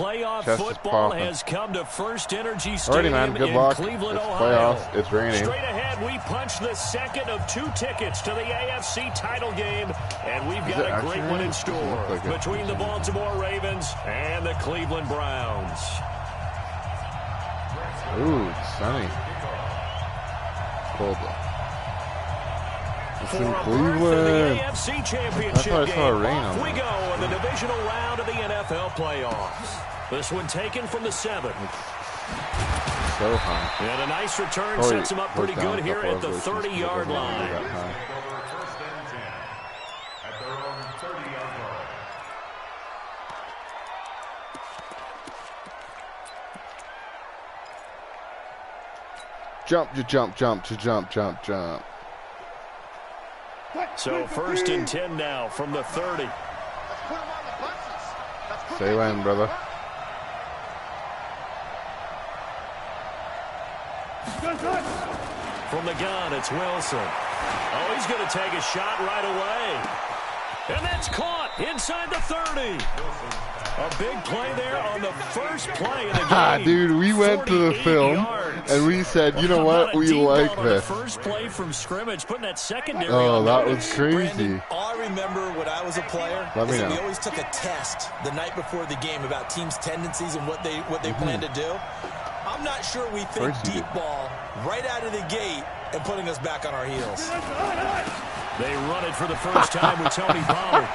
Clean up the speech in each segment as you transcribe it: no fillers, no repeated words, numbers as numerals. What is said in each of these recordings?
playoff Chest football has come to First Energy Alrighty, Stadium man. Good in luck. Cleveland, It's Ohio. playoffs. It's raining. Straight ahead, we punch the second of 2 tickets to the AFC title game, and we've got a great one in store between the Baltimore Ravens and the Cleveland Browns. Ooh, it's sunny. Cold though. It's in Cleveland. AFC Championship I thought I saw rain on we that. go in the divisional round of the NFL playoffs. This one taken from the 7. So high. And a nice return sets him up pretty good here at the 30-yard line. Jump, to jump, jump, to jump, jump, jump. So 1st and 10 now from the 30. Stay when, brother. From the gun, it's Wilson. Oh, he's going to take a shot right away. And that's caught inside the 30. A big play there on the first play of the game. Dude, we went to the film and we said, you know what, we like this. First play from scrimmage, putting that secondary. Oh, that was crazy. Brandon, all I remember when I was a player is that we always took a test the night before the game about teams' tendencies and what they plan to do. I'm not sure we think deep ball right out of the gate and putting us back on our heels. They run it for the first time with Tony Pollard.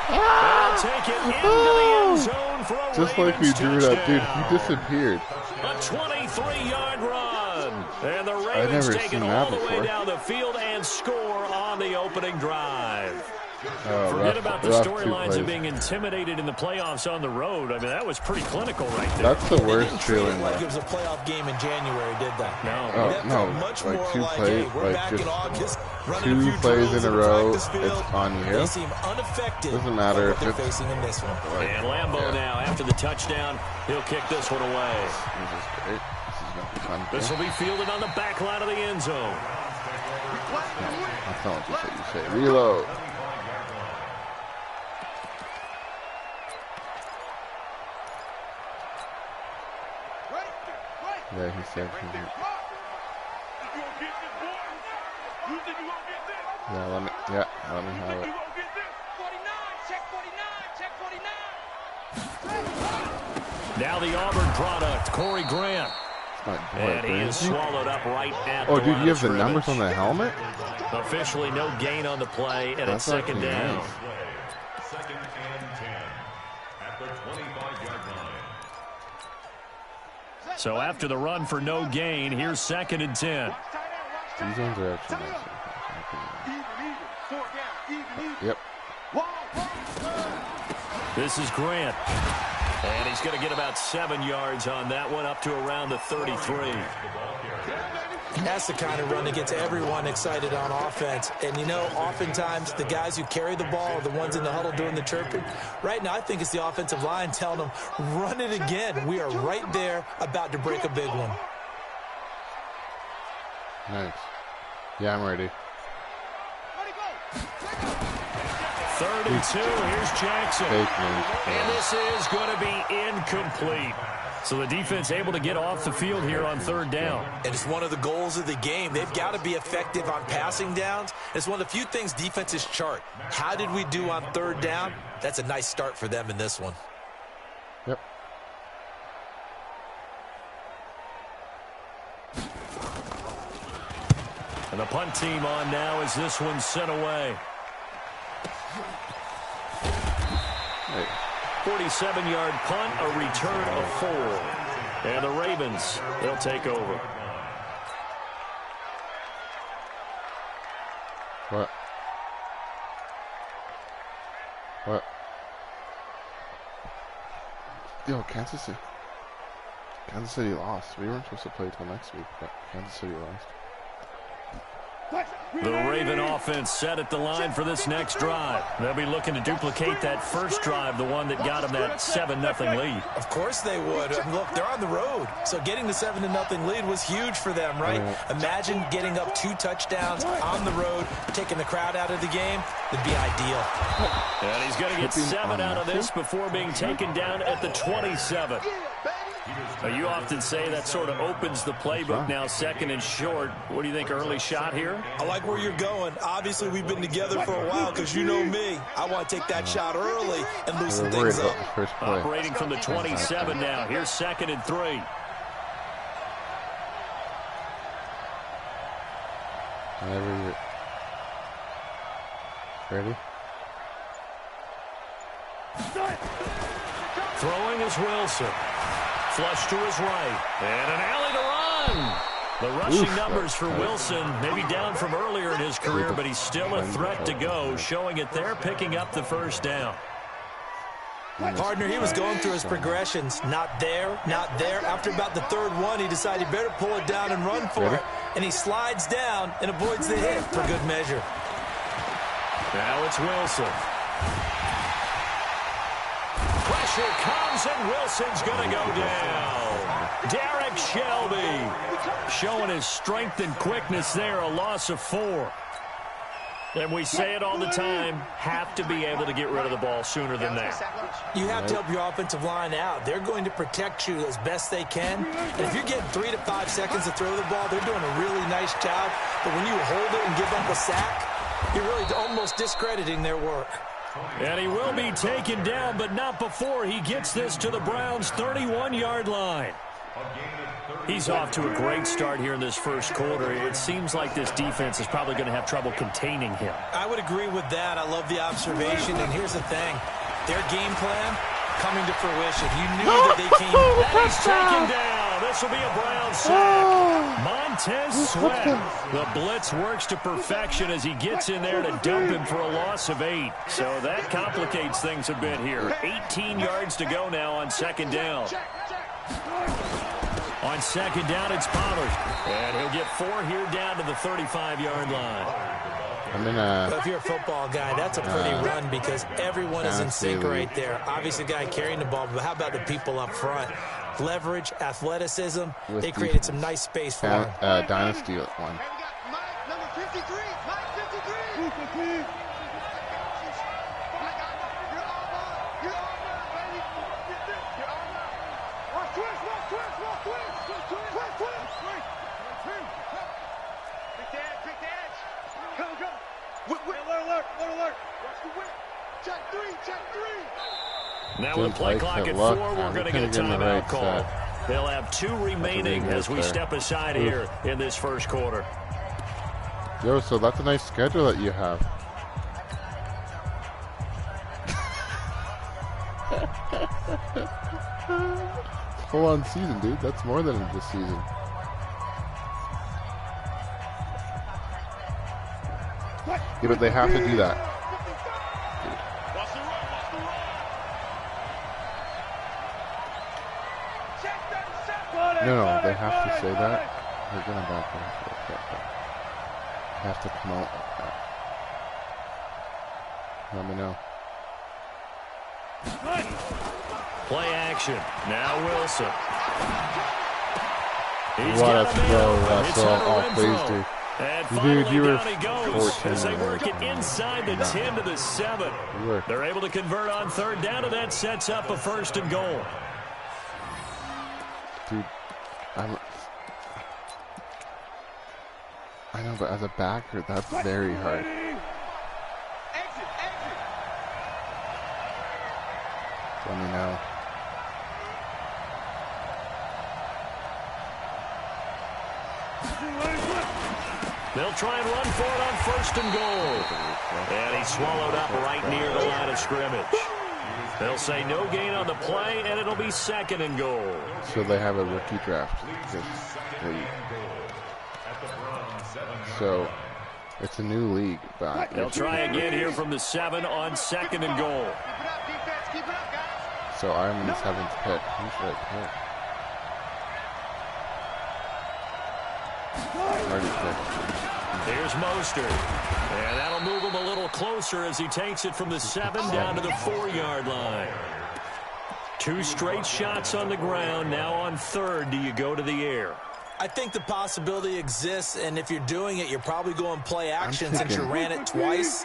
They'll take it into the end zone for a just like we drew it up, dude. He disappeared. A 23-yard run. And the Ravens take it all the way down the field and score on the opening drive. Forget about the storylines of being intimidated in the playoffs on the road. I mean, that was pretty clinical right there. That's the worst feeling. Like it was a playoff game in January, did that? No. Much like more 2 like, plays, hey, we're like back just in August, 2 plays in a row, it's on you. They seem unaffected. Doesn't matter if they're facing in this one. And Lambeau now, after the touchdown, he'll kick this one away. This is great. This is going to be fun. This will be fielded on the back line of the end zone. That's not what you say. Reload. Yeah, he said he would. Yeah, let me have it. Now the Auburn product, Corey Grant. And he is swallowed up right at the line. Oh, dude, you have the numbers on the helmet? Officially no gain on the play, and it's 2nd down. Nice. 2nd and 10 at the 25-yard line. So after the run for no gain, here's 2nd and 10. These ones are actually nice. Yep. This is Grant. And he's going to get about 7 yards on that one, up to around the 33. That's the kind of run that gets everyone excited on offense. And, you know, oftentimes the guys who carry the ball are the ones in the huddle doing the chirping. Right now, I think it's the offensive line telling them, run it again. We are right there about to break a big one. Nice. Yeah, I'm ready. 3rd and 2. Here's Jackson. And this is going to be incomplete. So the defense able to get off the field here on 3rd down. And it's one of the goals of the game. They've got to be effective on passing downs. It's one of the few things defenses chart. How did we do on 3rd down? That's a nice start for them in this one. Yep. And the punt team on now as this one's sent away. 47-yard punt, a return of 4. And the Ravens, they'll take over. What? Yo, Kansas City lost. We weren't supposed to play till next week, but Kansas City lost. The Raven offense set at the line for this next drive. They'll be looking to duplicate that first drive, the one that got them that 7-0 lead. Of course they would. Look, they're on the road. So getting the 7-0 lead was huge for them, right? Imagine getting up 2 touchdowns on the road, taking the crowd out of the game. It'd be ideal. And he's going to get 7 out of this before being taken down at the 27. Now, you often say that sort of opens the playbook now, 2nd and short. What do you think, early shot here? I like where you're going. Obviously, we've been together for a while because you know me. I want to take that shot early and loosen things up. Operating from the 27 now. Here's 2nd and 3. Whenever you're ready. Throwing is Wilson. Flush to his right. And an alley to run. The rushing numbers for Wilson, maybe down from earlier in his career, but he's still a threat to go, showing it there, picking up the first down. Partner, he was going through his progressions. Not there, not there. After about the 3rd one, he decided he better pull it down and run for it. And he slides down and avoids the hit for good measure. Now it's Wilson. Pressure comes, and Wilson's going to go down. Derek Shelby showing his strength and quickness there, a loss of 4. And we say it all the time, have to be able to get rid of the ball sooner than that. You have to help your offensive line out. They're going to protect you as best they can. And if you're getting 3 to 5 seconds to throw the ball, they're doing a really nice job. But when you hold it and give up a sack, you're really almost discrediting their work. And he will be taken down, but not before he gets this to the Browns' 31-yard line. He's off to a great start here in this first quarter. It seems like this defense is probably going to have trouble containing him. I would agree with that. I love the observation. And here's the thing. Their game plan coming to fruition. You knew that they came. And he's taken down. This will be a Brown sack. Montez Sweat. The blitz works to perfection as he gets in there to dump him for a loss of 8. So that complicates things a bit here. 18 yards to go now on 2nd down. On 2nd down, it's Pollard. And he'll get 4 here down to the 35-yard line. If you're a football guy, that's a pretty run because everyone is in sync right there. Obviously, the guy carrying the ball, but how about the people up front? Leverage, athleticism. They created some nice space for him. Dynasty one. Number 53. Mike 53. Now with play clock at 4, we're going to get a timeout call. They'll have 2 remaining as we step aside here in this first quarter. Yo, so that's a nice schedule that you have. Full-on season, dude. That's more than this season. Yeah, but they have to do that. No, they have to say that. They're gonna back off. They have to come out like that. Let me know. Play action. Now Wilson. What a throw, Russell. Oh, please, dude. And dude, you were down he goes as they work it inside the 10 to the 7. They're able to convert on 3rd down, and that sets up a 1st and goal. Dude, I know, but as a backer, that's very hard. Let me know. They'll try and run for it on 1st and goal. And he's swallowed up right near the line of scrimmage. They'll say no gain on the play, and it'll be 2nd and goal. So they have a rookie draft. So it's a new league. But they'll try again here from the 7 on 2nd and goal. So I'm in the 7th pick. Who should I pick? Already picked. Here's Mostert. And that'll move him a little closer as he takes it from the 7 down to the 4-yard line. 2 straight shots on the ground. Now on 3rd, do you go to the air? I think the possibility exists, and if you're doing it, you're probably going play action since you ran it twice.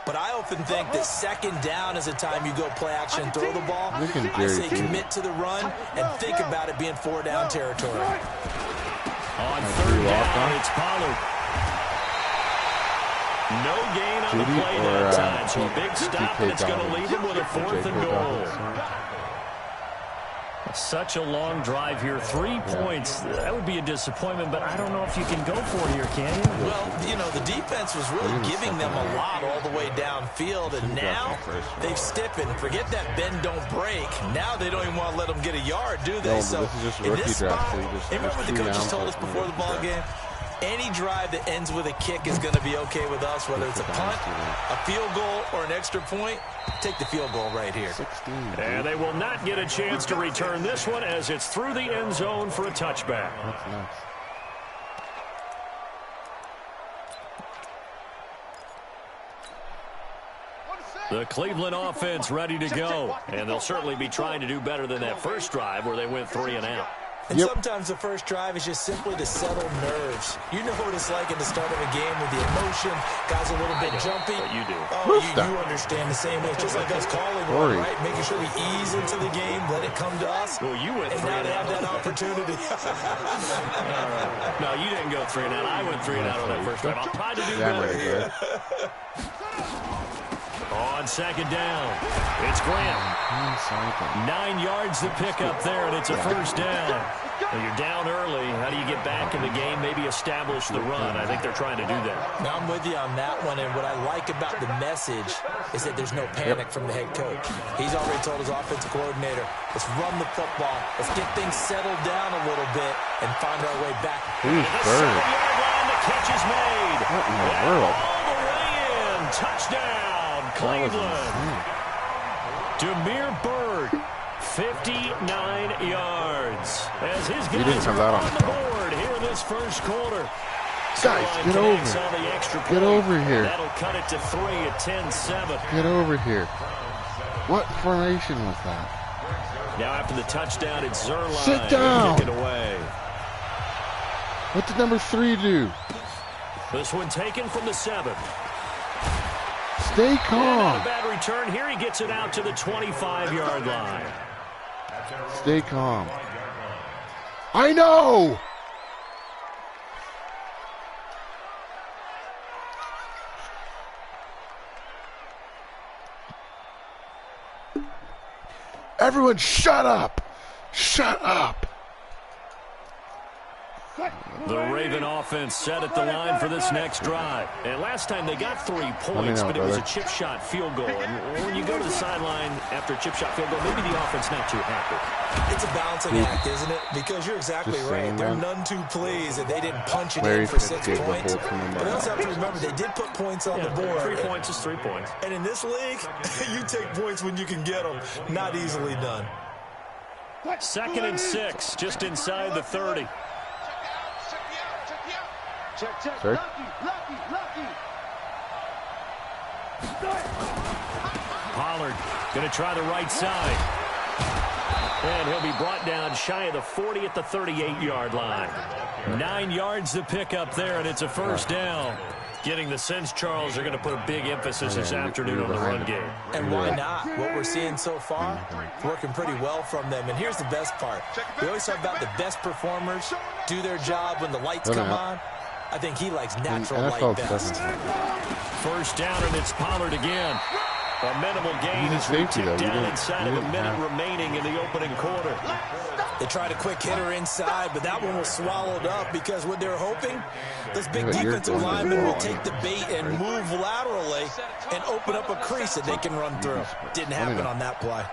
But I often think that 2nd down is the time you go play action and throw the ball. I say commit to the run and think about it being 4-down territory. On 3rd down, it's Pollard. No gain on the play that time, so a big stop, and it's going to leave him with a 4th and goal. Such a long drive here. 3 points. That would be a disappointment, but I don't know if you can go for it here, can you? Well, you know, the defense was really giving them a lot all the way downfield, and now they've stiffened. Forget that bend, don't break. Now they don't even want to let them get a yard, do they? No, so this is just in this spot, remember what the coaches told us before the ball game? Any drive that ends with a kick is going to be okay with us, whether it's a punt, a field goal, or an extra point. Take the field goal right here. 16, and they will not get a chance to return this one as it's through the end zone for a touchback. That's nice. The Cleveland offense ready to go, and they'll certainly be trying to do better than that first drive where they went 3 and out. And sometimes the first drive is just simply to settle nerves. You know what it's like at the start of a game with the emotion. Guys a little bit jumpy. But you do. Oh, you understand the same way. It's just like us calling one, right? Making sure we ease into the game, let it come to us. Well, you went 3 and out. And now they have that opportunity. No, you didn't go 3 and out. I went 3 and out on that first drive. I'll try to do better here. On 2nd down, it's Graham. 9 yards to pick up there, and it's a 1st down. Well, you're down early. How do you get back in the game, maybe establish the run? I think they're trying to do that. Now, I'm with you on that one, and what I like about the message is that there's no panic from the head coach. He's already told his offensive coordinator, let's run the football. Let's get things settled down a little bit and find our way back. Who's Bird? The catch is made. What in the world? All the way in. Touchdown, Cleveland. Demir Bird, 59 yards. As his guys are on the board here in this first quarter. Guys, get over. Get over here. That'll cut it to 3 at 10-7. Get over here. What formation was that? Now after the touchdown, it's Zerline. Sit down. Kick it away. What did number 3 do? This one taken from the 7. Stay calm. Not a bad return here. He gets it out to the 25-yard line. Stay calm. I know. Everyone shut up. Shut up. The Raven offense set at the line for this next drive. And last time they got 3 points, but it was a chip shot field goal. And when you go to the sideline after a chip shot field goal, maybe the offense not too happy. It's a balancing act, isn't it? Because you're exactly right. They're none too pleased that they didn't punch it in for 6 points. But they also have to remember they did put points on the board. 3 points is 3 points. And in this league, you take points when you can get them. Not easily done. 2nd and 6, just inside the 30. Sir? Pollard going to try the right side. And he'll be brought down shy of the 40 at the 38-yard line. 9 yards to pick up there, and it's a 1st down. Getting the sense, Charles, are going to put a big emphasis this afternoon on the run game. And why not? What we're seeing so far, working pretty well from them. And here's the best part. We always talk about the best performers do their job when the lights come on. I think he likes natural light best. 1st down, and it's Pollard again. A minimal gain as we tick down inside of a minute remaining in the opening quarter. They tried a quick hitter inside, but that one was swallowed up because what they're hoping, this big defensive lineman will take the bait and move laterally and open up a crease that they can run through. Didn't happen on that play.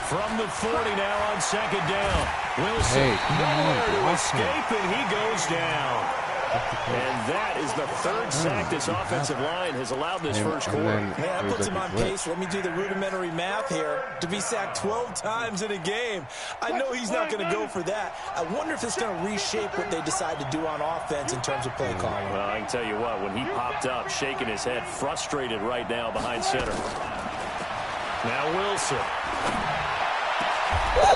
From the 40 now on 2nd down. Wilson nowhere to escape, and he goes down. And that is the third sack this offensive line has allowed this first quarter. Man, that puts him on pace. Let me do the rudimentary math here. To be sacked 12 times in a game. I know he's not going to go for that. I wonder if it's going to reshape what they decide to do on offense in terms of play calling. Well, I can tell you what, when he popped up, shaking his head, frustrated right now behind center. Now Wilson.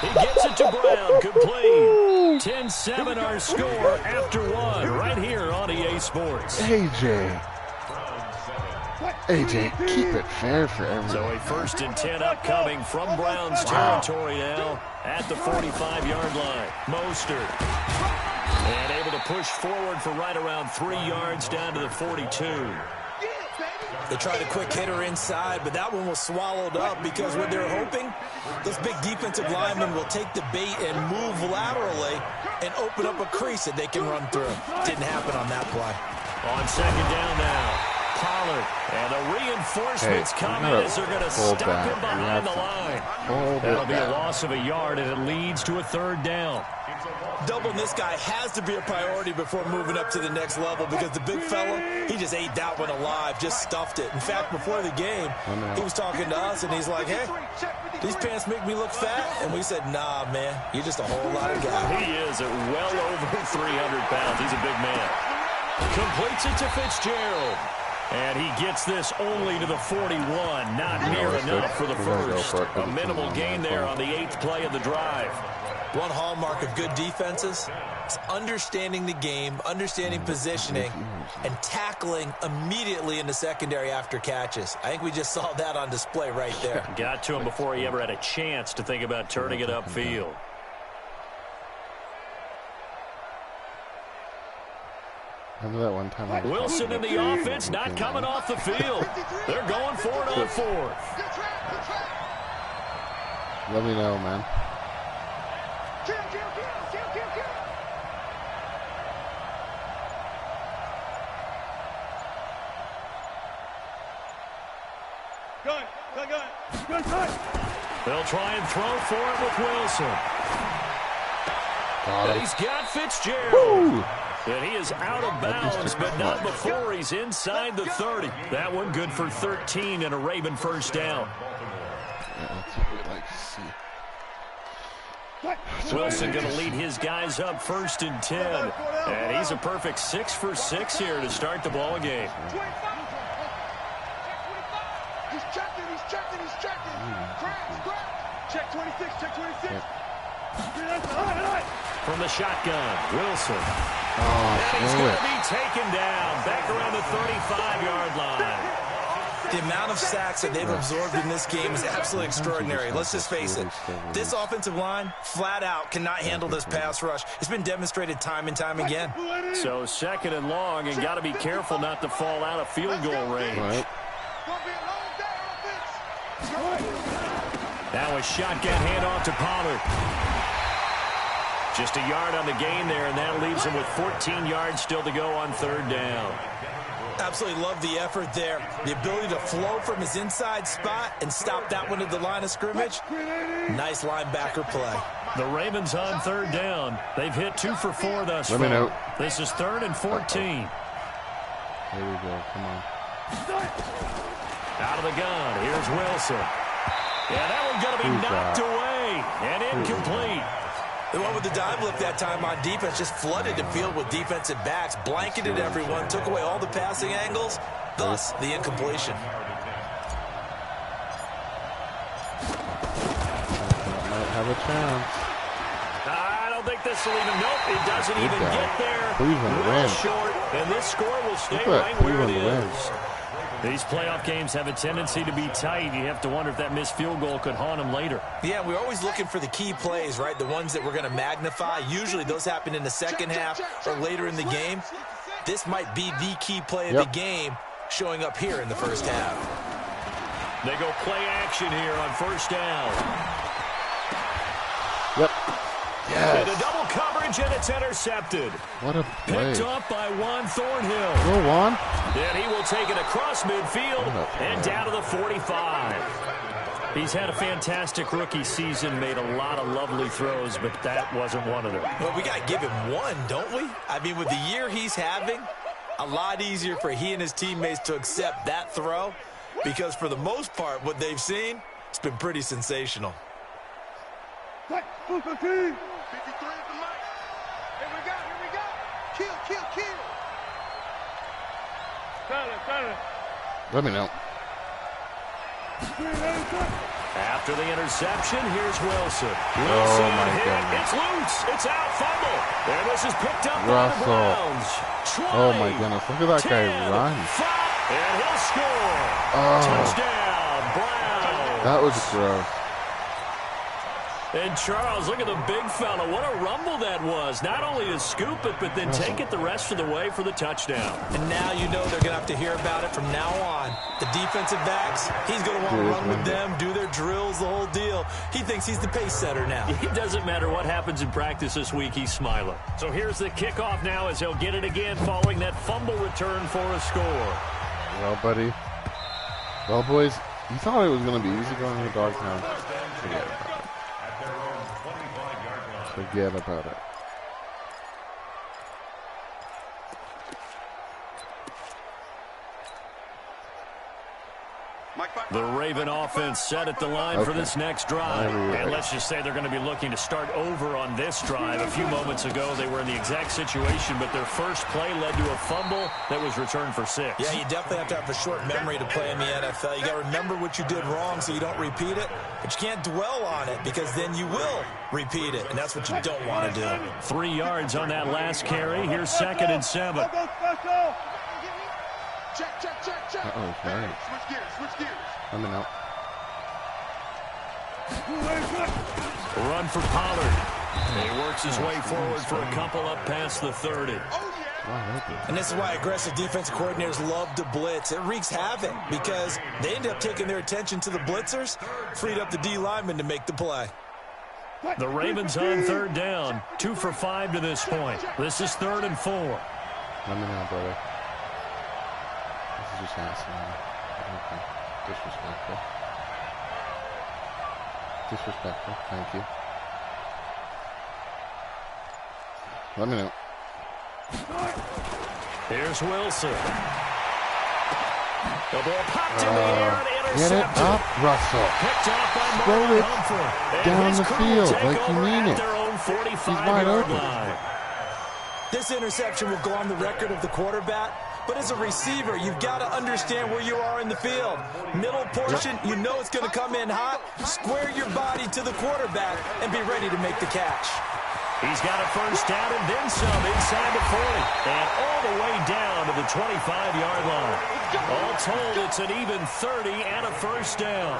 He gets it to Brown, complete. 10-7 our score after one, right here on EA Sports. AJ, keep it fair for everyone. So a 1st and 10 upcoming from Brown's territory now at the 45-yard line. Mostert. And able to push forward for right around 3 yards down to the 42. They tried a quick hitter inside, but that one was swallowed up because what they're hoping, those big defensive linemen will take the bait and move laterally and open up a crease that they can run through. Didn't happen on that play. On 2nd down now, Pollard. And the reinforcements come in as they're going to stop him behind the line. That'll be a loss of a yard, and it leads to a 3rd down. Doubling this guy has to be a priority before moving up to the next level because the big fella, he just ate that one alive, just stuffed it. In fact, before the game, he was talking to us, and he's like, hey, these pants make me look fat. And we said, nah, man, you're just a whole lot of guy. He is at well over 300 pounds. He's a big man. Completes it to Fitzgerald. And he gets this only to the 41. Not near enough for the first. A minimal gain there on the 8th play of the drive. One hallmark of good defenses is understanding the game, understanding positioning, and tackling immediately in the secondary after catches. I think we just saw that on display right there. Got to him before he ever had a chance to think about turning it upfield. Remember that one time? Wilson in the offense, not coming off the field. They're going for it on 4th. Let me know, man. They'll try and throw for it with Wilson. And he's got Fitzgerald. Woo! And he is out of bounds, but not before he's inside the 30. That one good for 13 and a Raven 1st down. Yeah, that's what we'd like to see. Wilson going to lead his guys up 1st and 10. And he's a perfect 6 for 6 here to start the ball game. He's checking. Check 26, check 26. From the shotgun, Wilson. Oh, and he's going to be taken down back around the 35-yard line. The amount of sacks that they've absorbed in this game is absolutely extraordinary. Let's just face it. This offensive line, flat out, cannot handle this pass rush. It's been demonstrated time and time again. So 2nd and long, and got to be careful not to fall out of field goal range. Right. That was shotgun handoff to Pollard. Just a yard on the gain there, and that leaves him with 14 yards still to go on 3rd down. Absolutely love the effort there. The ability to flow from his inside spot and stop that one at the line of scrimmage. Nice linebacker play. The Ravens on 3rd down. They've hit 2 for 4 thus far. Let me know. This is 3rd and 14. Here we go. Come on. Out of the gun. Here's Wilson. Yeah, that one's going to be knocked away and incomplete. They went with the dive look that time on defense, just flooded the field with defensive backs, blanketed everyone, took away all the passing angles, thus the incompletion. Might have a chance. I don't think this will even, nope, it doesn't even get there. Cleveland wins. Short, and this score will stay right where it is. These playoff games have a tendency to be tight. You have to wonder if that missed field goal could haunt them later. Yeah, we're always looking for the key plays, right? The ones that we're going to magnify. Usually those happen in the second half or later in the game. This might be the key play of the game showing up here in the first half. They go play action here on 1st down. Yep. Yes. And a double coverage, and it's intercepted. What a play. Picked off by Juan Thornhill. Go, Juan. And he will take it across midfield and down to the 45. He's had a fantastic rookie season, made a lot of lovely throws, but that wasn't one of them. Well, we got to give him one, don't we? I mean, with the year he's having, a lot easier for he and his teammates to accept that throw because for the most part, what they've seen, it's been pretty sensational. 53 is the mic. Here we go. Kill. Silent. Let me know. After the interception, here's Wilson. Oh, my goodness. It's loose. It's out, fumble. And this is picked up Russell. by the Browns. 20, Oh, my goodness. Look at that 10, guy run. 5, and he'll score. Oh. Touchdown, Browns. That was gross. And Charles, look at the big fella. What a rumble that was. Not only to scoop it, but then take it the rest of the way for the touchdown. And now you know they're going to have to hear about it from now on. The defensive backs, he's going to want to run with them, do their drills, the whole deal. He thinks he's the pace setter now. It doesn't matter what happens in practice this week, he's smiling. So here's the kickoff now as he'll get it again following that fumble return for a score. Well, buddy. Well, boys, you thought it was going to be easy going to the dog pound. Forget about it. Forget about it. The Raven offense set at the line for this next drive. And let's just say they're going to be looking to start over on this drive. A few moments ago, they were in the exact situation, but their first play led to a fumble that was returned for 6. Yeah, you definitely have to have a short memory to play in the NFL. You got to remember what you did wrong so you don't repeat it, but you can't dwell on it because then you will repeat it, and that's what you don't want to do. 3 yards on that last carry. Here's 2nd and 7. Check. Uh-oh, okay. Switch gears. Let me know. Run for Pollard. He works his way forward for a couple up past the 30. And this is why aggressive defensive coordinators love to blitz. It wreaks havoc because they end up taking their attention to the blitzers, freed up the D lineman to make the play. The Ravens on 3rd down. 2 for 5 to this point. This is 3rd and 4. Let me know, brother. This is just asking me. Okay. Disrespectful. Thank you. Let me know. Here's Wilson. The ball popped in the air and intercepted. Get it up, Russell. Picked off by Throw Marlon it Humphrey. down And the his crew will field take like you over mean at it. their own He's wide 45-yard open. line. This interception will go on the record of the quarterback, but as a receiver, you've got to understand where you are in the field. Middle portion, you know it's going to come in hot. Square your body to the quarterback and be ready to make the catch. He's got a first down and then some inside the 40 and all the way down to the 25-yard line. All told, it's an even 30 and a first down.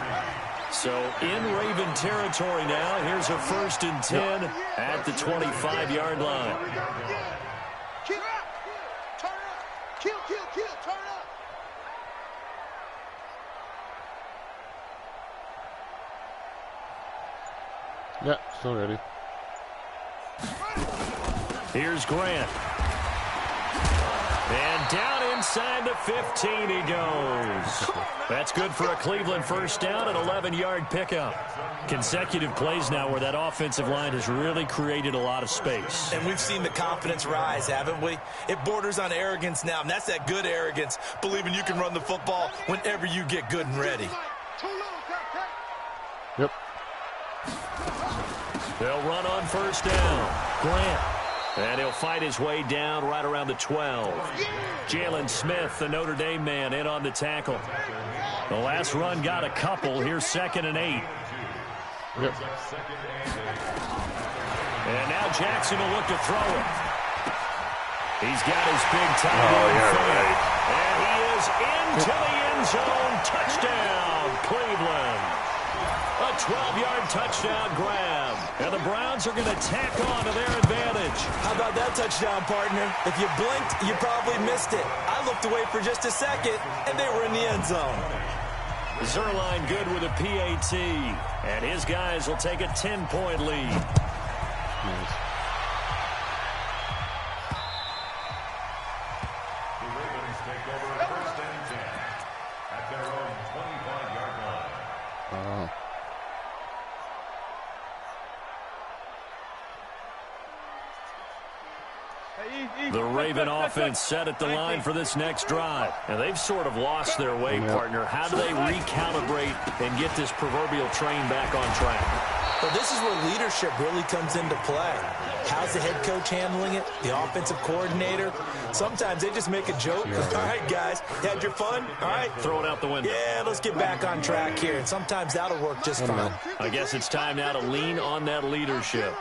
So in Raven territory now, here's a 1st and 10 at the 25-yard line. Kill up. Turn up. Kill. Turn up. Yeah, still ready. Here's Grant. And down inside the 15 he goes. That's good for a Cleveland first down, an 11-yard pickup. Consecutive plays now where that offensive line has really created a lot of space. And we've seen the confidence rise, haven't we? It borders on arrogance now, and that's that good arrogance, believing you can run the football whenever you get good and ready. Yep. They'll run on first down. Grant. And he'll fight his way down right around the 12. Jalen Smith, the Notre Dame man, in on the tackle. The last run got a couple. Here's 2nd and 8. Yep. And now Jackson will look to throw it. He's got his big tight end fade. And he is into the end zone. Touchdown, Cleveland. A 12-yard touchdown grab. And the Browns are going to tack on to their advantage. How about that touchdown, partner? If you blinked, you probably missed it. I looked away for just a second, and they were in the end zone. Zerline good with a PAT. And his guys will take a 10-point lead. Nice. The Ravens take over 1st and 10 at their own 25-yard line. Oh. The Raven offense set at the line for this next drive. And they've sort of lost their way, partner. How do they recalibrate and get this proverbial train back on track? Well, this is where leadership really comes into play. How's the head coach handling it? The offensive coordinator? Sometimes they just make a joke. All right, guys, had your fun? All right. Throw it out the window. Yeah, let's get back on track here. And sometimes that'll work just fine. I guess it's time now to lean on that leadership.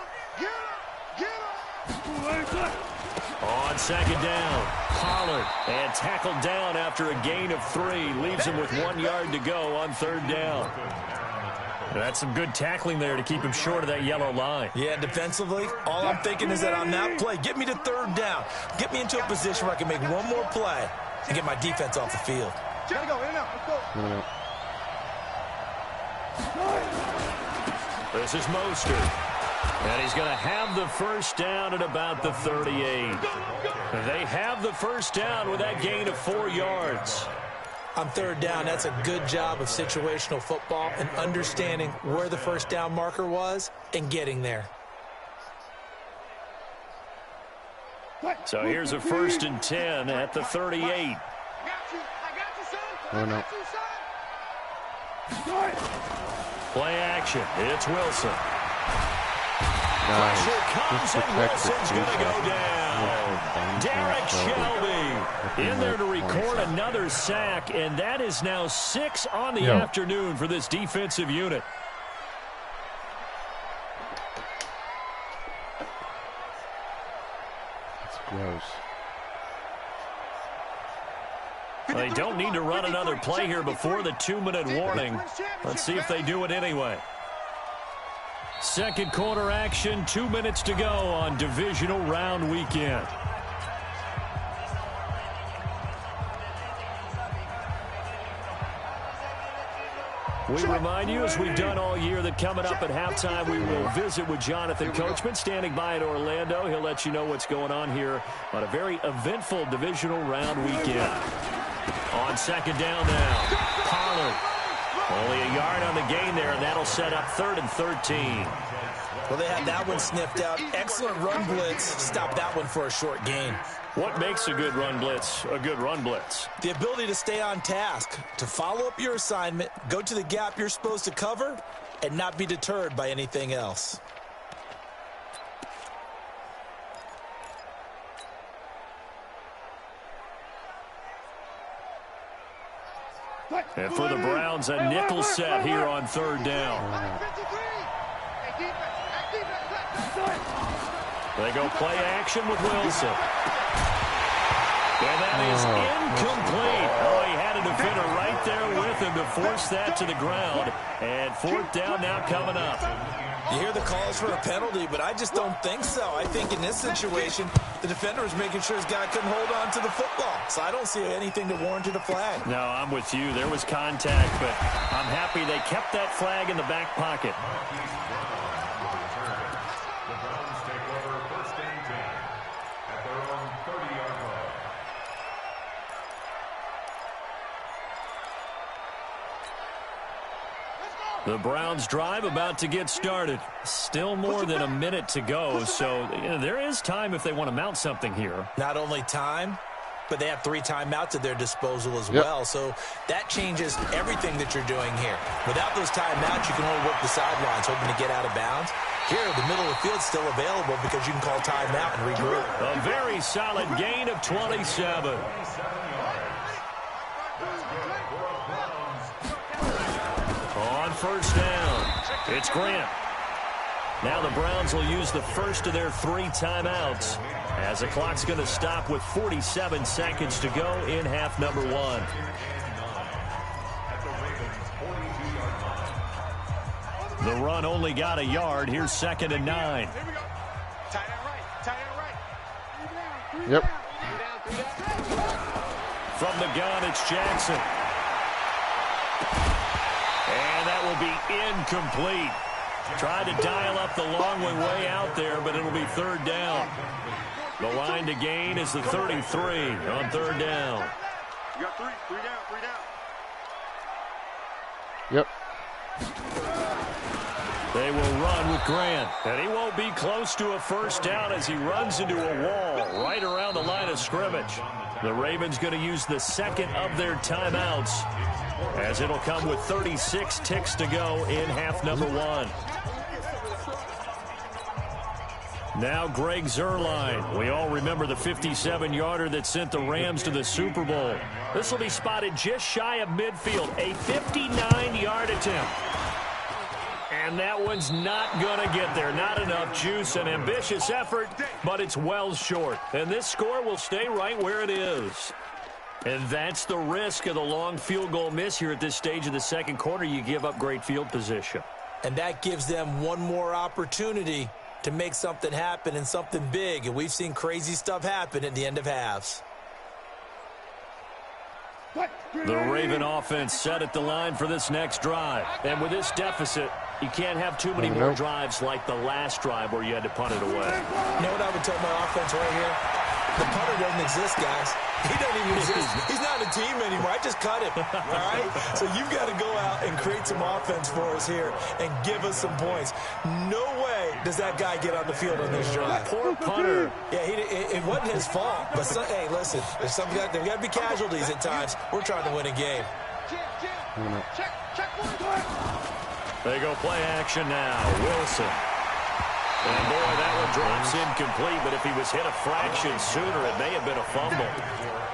On second down, Pollard, and tackled down after a gain of 3. Leaves him with 1 yard to go on third down. That's some good tackling there to keep him short of that yellow line. Yeah, defensively, all I'm thinking is that on that play, get me to third down. Get me into a position where I can make one more play and get my defense off the field. Gotta go, in and out, let's go. This is Mostert. And he's going to have the first down at about the 38. They have the first down with that gain of 4 yards. On third down, that's a good job of situational football and understanding where the first down marker was and getting there. So here's a 1st and 10 at the 38. I got you, son. Oh, no. Play action. It's Wilson. Nice. Pressure comes and Wilson's going to go down. Derek Shelby in there to record another sack, and that is now 6 on the afternoon for this defensive unit. That's gross. They don't need to run another play here before the 2-minute warning. Let's see if they do it anyway. Second quarter action, 2 minutes to go on divisional round weekend. We remind you, as we've done all year, that coming up at halftime, we will visit with Jonathan Coachman, standing by in Orlando. He'll let you know what's going on here on a very eventful divisional round weekend. On second down now, Pollard. Only a yard on the gain there, and that'll set up 3rd and 13. Well, they had that one sniffed out. Excellent run blitz. Stop that one for a short gain. What makes a good run blitz a good run blitz? The ability to stay on task, to follow up your assignment, go to the gap you're supposed to cover, and not be deterred by anything else. And for the Browns, a nickel set here on third down. They go play action with Wilson. And that is incomplete. Oh, he had a defender right there with him to force that to the ground. And 4th down now coming up. You hear the calls for a penalty, but I just don't think so. I think in this situation, the defender was making sure his guy couldn't hold on to the football. So I don't see anything that warranted a flag. No, I'm with you. There was contact, but I'm happy they kept that flag in the back pocket. The Browns take over 1st and 10 at their own 30-yard line. The Browns drive about to get started. Still more than a minute to go, so there is time if they want to mount something here. Not only time, but they have 3 timeouts at their disposal as well. So that changes everything that you're doing here. Without those timeouts, you can only work the sidelines, hoping to get out of bounds. Here, the middle of the field's still available because you can call timeout and regroup. A very solid gain of 27. On first down, it's Grant. Now the Browns will use the first of their 3 timeouts as the clock's going to stop with 47 seconds to go in half number 1. The run only got a yard. Here's 2nd and 9. Here we go. Tight end right. Tight end right. Yep. From the gun, it's Jackson. And that will be incomplete. Tried to dial up the long way out there, but it'll be 3rd down. The line to gain is the 33 on 3rd down. You got 3 down, 3 down. Yep. They will run with Grant. And he won't be close to a first down as he runs into a wall right around the line of scrimmage. The Ravens going to use the second of their timeouts, as it'll come with 36 ticks to go in half number 1. Now Greg Zuerlein. We all remember the 57-yarder that sent the Rams to the Super Bowl. This will be spotted just shy of midfield. A 59-yard attempt. And that one's not going to get there. Not enough juice. An ambitious effort, but it's well short. And this score will stay right where it is. And that's the risk of the long field goal miss here at this stage of the second quarter. You give up great field position. And that gives them one more opportunity to make something happen and something big. And we've seen crazy stuff happen at the end of halves. The Raven offense set at the line for this next drive. And with this deficit, you can't have too many more drives like the last drive where you had to punt it away. You know what I would tell my offense right here? The punter doesn't exist, guys. He doesn't even exist. He's not a team anymore. I just cut him, all right? So you've got to go out and create some offense for us here and give us some points. No way does that guy get on the field on this drive. Poor punter. Yeah, it wasn't his fault. But, hey, listen, there's got to be casualties at times. We're trying to win a game. They go play action now. Wilson. And, boy, that one drops incomplete, but if he was hit a fraction sooner, it may have been a fumble.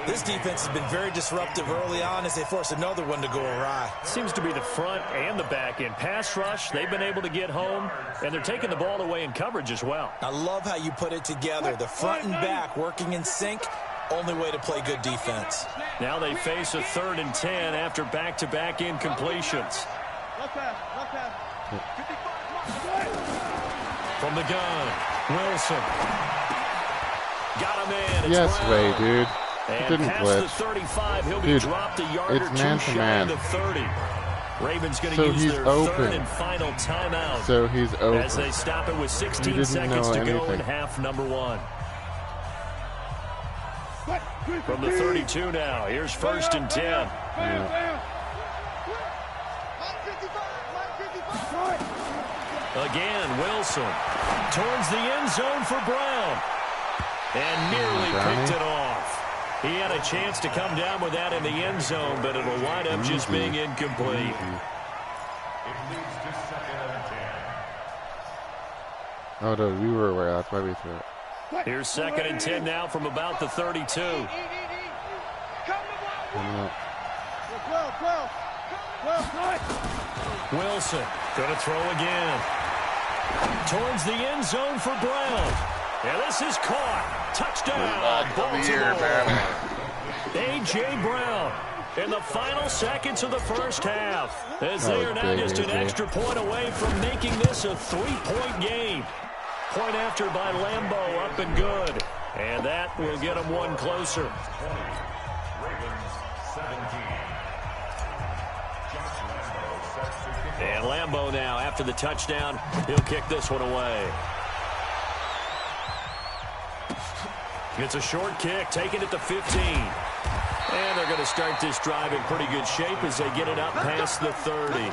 This defense has been very disruptive early on as they force another one to go awry. Seems to be the front and the back end. Pass rush, they've been able to get home, and they're taking the ball away in coverage as well. I love how you put it together. The front and back working in sync, only way to play good defense. Now they face a 3rd and 10 after back-to-back incompletions. From the gun, Wilson. Got him in. Yes, Ray, dude. And didn't past blitz. the 35, he'll be dropped a yard or two shy of the 30. Ravens going to use their third and final timeout. So he's open. As they stop it with 16 seconds to go in half number 1. From the 32 now, here's 1st and 10. Yeah. Again, Wilson towards the end zone for Brown. And nearly picked it off. He had a chance to come down with that in the end zone, but it'll wind up just being incomplete. Oh, no, we were aware. That's why we threw it. Here's 2nd and 10 now from about the 32. Wilson going to throw again. Towards the end zone for Brown. And this is caught. Touchdown, Baltimore. A.J. Brown in the final seconds of the first half, as they are now just an extra point away from making this a 3-point game. Point after by Lambeau, up and good. And that will get them one closer. And Lambeau now, after the touchdown, he'll kick this one away. It's a short kick, taking it to 15. And they're going to start this drive in pretty good shape as they get it up past the 30.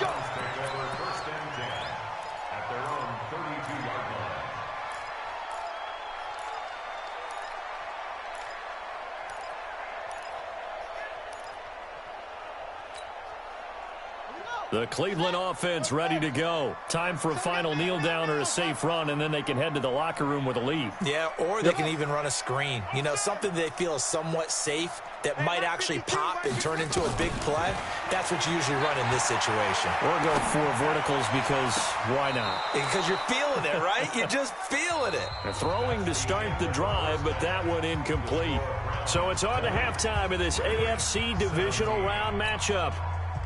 The Cleveland offense ready to go. Time for a final kneel down or a safe run, and then they can head to the locker room with a lead. Yeah, or they can even run a screen. You know, something they feel is somewhat safe that might actually pop and turn into a big play. That's what you usually run in this situation. Or go 4 verticals because why not? Because you're feeling it, right? You're just feeling it. They're throwing to start the drive, but that one incomplete. So it's on to halftime of this AFC divisional round matchup.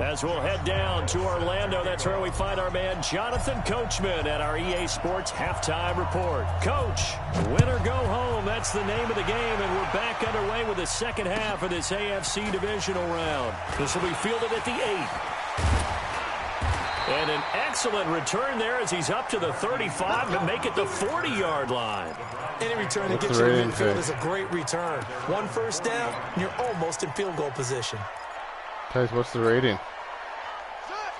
As we'll head down to Orlando, that's where we find our man Jonathan Coachman at our EA Sports Halftime Report. Coach, win or go home, that's the name of the game, and we're back underway with the second half of this AFC divisional round. This will be fielded at the 8. And an excellent return there as he's up to the 35 to make it the 40-yard line. Any return that gets you to midfield is a great return. 1 first down, and you're almost in field goal position. Guys, what's the rating?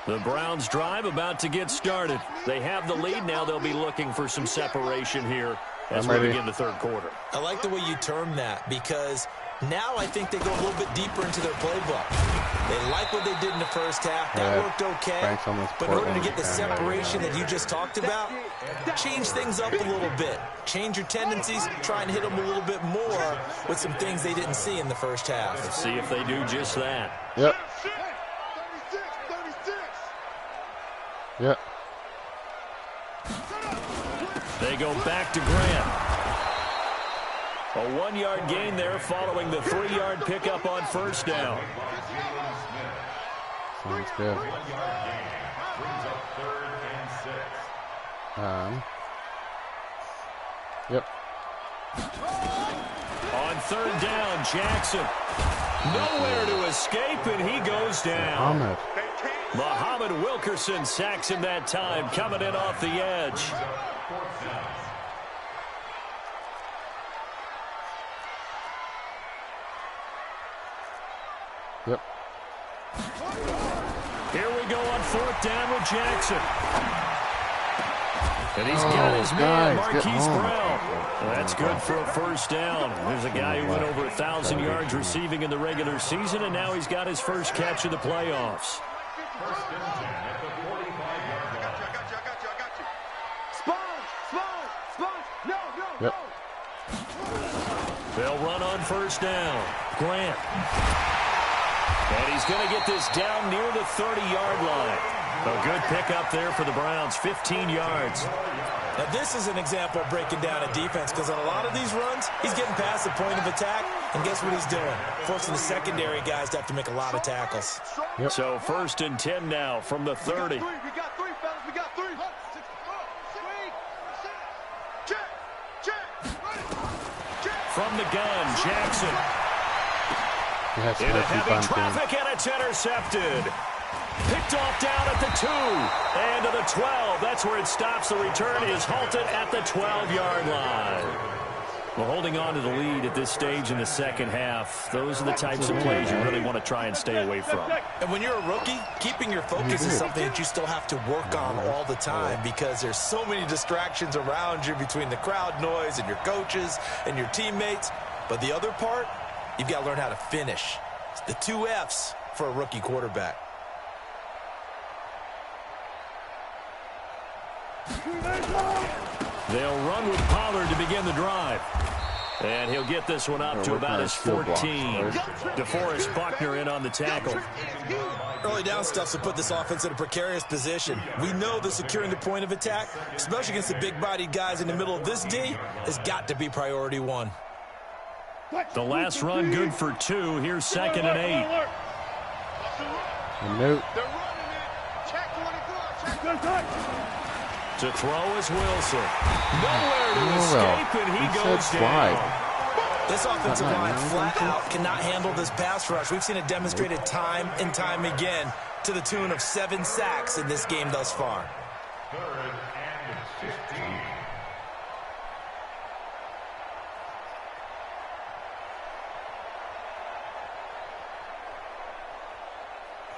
The Browns drive about to get started. They have the lead now. They'll be looking for some separation here as we begin the third quarter. I like the way you term that because now I think they go a little bit deeper into their playbook. They like what they did in the first half. That worked okay. But in order to get the separation that you just talked about, change things up a little bit. Change your tendencies. Try and hit them a little bit more with some things they didn't see in the first half. Let's see if they do just that. Yep. Yep. They go back to Grant. A 1-yard gain there following the 3-yard pickup on first down. Sounds good. Yep. On third down, Jackson. Nowhere to escape, and he goes down. Muhammad Wilkerson sacks him that time, coming in off the edge. Yep. Here we go on fourth down with Jackson. And he's got his man, Marquise Brown. That's good for a first down. There's a guy who went over 1,000 yards receiving in the regular season, and now he's got his first catch of the playoffs. First and 10 at the 45-yard line. I got you. Sponge. No. They'll run on first down. Grant. And he's going to get this down near the 30-yard line. A good pickup there for the Browns, 15 yards. Now, this is an example of breaking down a defense because on a lot of these runs, he's getting past the point of attack, and guess what he's doing? Forcing the secondary guys to have to make a lot of tackles. Yep. So first and 10 now from the 30. We got three, fellas. We got three. Check. From the gun, Jackson. In a heavy traffic, and it's intercepted. Picked off down at the 2 and to the 12. That's where it stops. The return is halted at the 12-yard line. Well, holding on to the lead at this stage in the second half, those are the types of plays you really want to try and stay away from. And when you're a rookie, keeping your focus is something that you still have to work on all the time because there's so many distractions around you between the crowd noise and your coaches and your teammates. But the other part, you've got to learn how to finish. It's the 2 F's for a rookie quarterback. They'll run with Pollard to begin the drive. And he'll get this one up to about his 14. DeForest Buckner in on the tackle. Early down stuff to put this offense in a precarious position. We know that securing the point of attack, especially against the big-bodied guys in the middle of this D, has got to be priority 1. The last run good for 2. Here's 2nd and 8. Nope. To throw is Wilson. Nowhere to escape, and he goes down. This offensive line flat out cannot handle this pass rush. We've seen it demonstrated time and time again to the tune of 7 sacks in this game thus far. Third and 15.